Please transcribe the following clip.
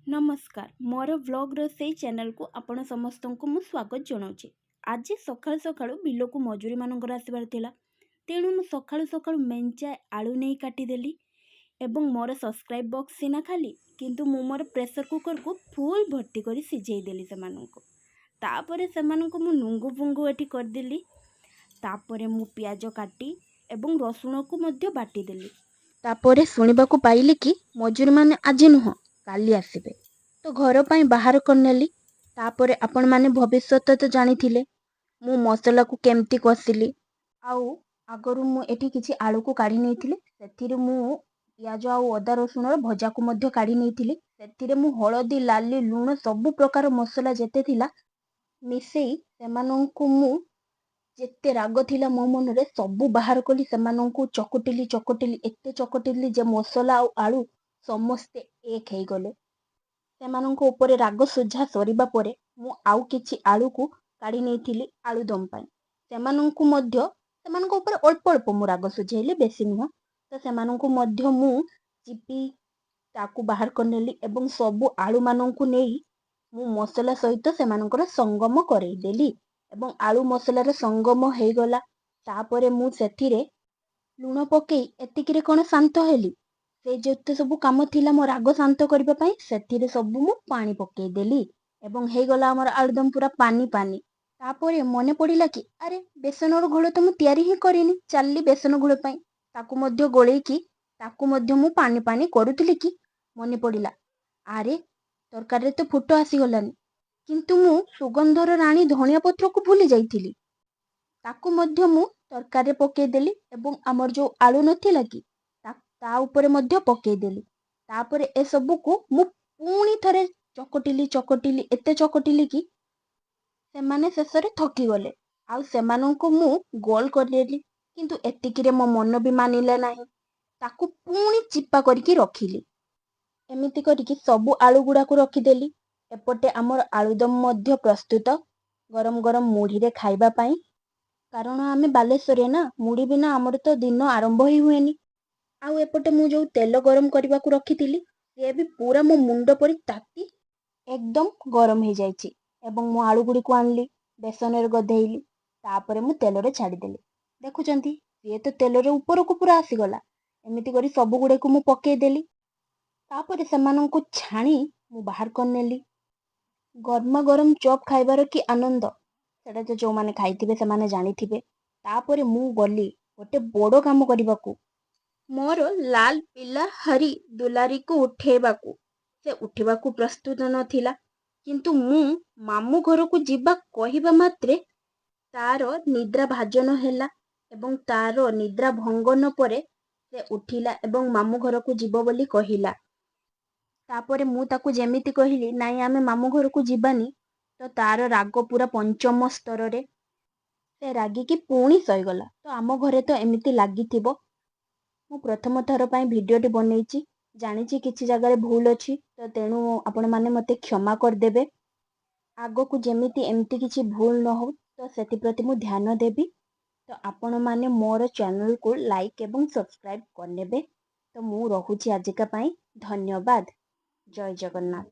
नमस्कार मोर vlog रोसई channel को आपण समस्त को मु स्वागत जनाऊँगी। आज सकाळु सकाळु बिल को मजूरी मानकर आसबार थिला, तेणु मु सकाळु सकाळु मेंचाए आलू नहीं काटिदेली एवं मोर सब्सक्राइब बॉक्स सीना खाली किंतु मु मोर प्रेशर कुकर को फुल भर्ती कर सिझेई देली सेमानंको। तापरे सेमानंको मु नुंगु फुंगु एठी करदेली। तापरे मु प्याज काटी एवं रसुण को मध्य बाटी देली। तापरे सुनिबाकू पाइली कि मजूरी माने आज नुह काली आसिबे, तो घर पाई बाहर करनेली। तापरे आपण माने भविष्यत तो जानिथिले मु मसला को केमती कसिली। आउ आगरु मु एठी किछि आलू को काढी नेथिले, सेथिरे मु प्याज आउ अदा रसुण रो भजा को मध्य काढी नेथिले। सेथिरे मु हळदी लाली लुण सब प्रकार मसला जेते थिला मिसेई सेमानंकु मु जेते राग थिला मो मन रे सबु बाहर कली। सेमानंकु चकटिली एते चकटिली जे मसला आउ आलू समस्ते एक हे गले। सेमानंकु ऊपर राग सुझा सरीबा परे मु आउ किछि आलू को काढी नेथिली आलू दम पाई। सेमानंकु मध्य सेमानंकु ऊपर अल्प अल्प मु राग सुझेइली, बेसी नुह। तो सेमानंकु मध्य मु चिपी ताकू बाहर करनेली एवं सबु आलू मानंकु नेई मु मसला सहित सेमानंकर संगम करई देली एवं आलू मसलार संगम हो गला। तापरे मु सेथिरे लुण पकई एतिकिरे कोन शांत हेली। से जेते सब काम थिला मो राग शांत करबा पई सेथिरे सब मु पानी पकई देली एवं हे गला हमर आलुदम पूरा पानी पानी। तापरे मने पड़िला कि अरे बेसनर घोल तो मु तयारी ही करिनी, चालली बेसन घोल पई ताकू मध्य गोळेई कि ताकू मध्य मु पानी पानी करूथिली कि मने पड़िला अरे तरकारी रे तो फुट आसी गलानी, किंतु मु सुगंधर रानी धनिया पत्र को भूली जाइथिली। ताकू मध्य मु तरकारी पकई देली एवं हमर जो आलू नथिला कि ता ऊपर मध्य पकई देली। तापरे ए सब को मु पुणी थरे चकटिली एते चकटिली कि सेमाने शेषरे थकी गले। आउ सेमानंको मु गोल करदेली, किंतु एतिकिरे मो मन भी मानिले नाही। ताकू पुणी चिपा करके रखिली। एमिति करके सबु आलू गुड़ा को रखिदेली। एपटे आमर आलुदम मध्य प्रस्तुत गरम गरम मुढ़ी रे खाइबा पाई, कारण आमे बालेश्वरे ना, मुढ़ी बिना आमर तो दिन आरंभ ही हुएनी। आउ एपटे मु जो तेल गरम करबा को रखिथिली से भी पूरा मो मुंड परी ताती एकदम गरम हो जाइछि एवं मु आलू गुड़ी को आनली बेसन रे गधेइली। तापरे मु तेल रे छाड़ी देली। देखुचंती ये तो तेल रे ऊपर को पूरा आसी गला। एमिति करी सब गुड़े को मु पकई देली। तापरे सेमानंकु छाणी मु बाहर करनेली। गरमा गरम चॉप खाइबार कि आनंद सेटा तो जो माने खाइथिबे सेमाने जानिथिबे। तापरे मु गली गोटे बड़ काम करिबाकू, मोर लाल पिला हरी दुलारी को उठेबाकू। से उठेबाकू प्रस्तुत नथिला, किंतु मु मामू घर को जिबा कहिबा मात्रे तार निद्रा भाजन हेला एवं तार निद्रा भंगन परे से उठिला एवं मामू घर को जीव बोली कहिला। तापरे मु ताकू जेमिति कहिली नाई आमे मामू घर को जीबानी, तो तार राग पूरा पंचम स्तर रे से रागी की पुणी सहीगला। तो आम घरे तो एमिति लागिथिबो। मु प्रथम थर पई भिडियोटी बनैछि, जानिछि किछि जगह भूल अछि, तो तेणु आपण माने मते क्षमा कर देबे। आगो को जेमिति एमिति किछि भूल न हो तो सेति प्रति मु ध्यान देबी। तो आपण माने मोर चैनल को लाइक एवं सब्सक्राइब करनेबे। तो मु रहुछि आजिका पई, धन्यवाद। जय जगन्नाथ।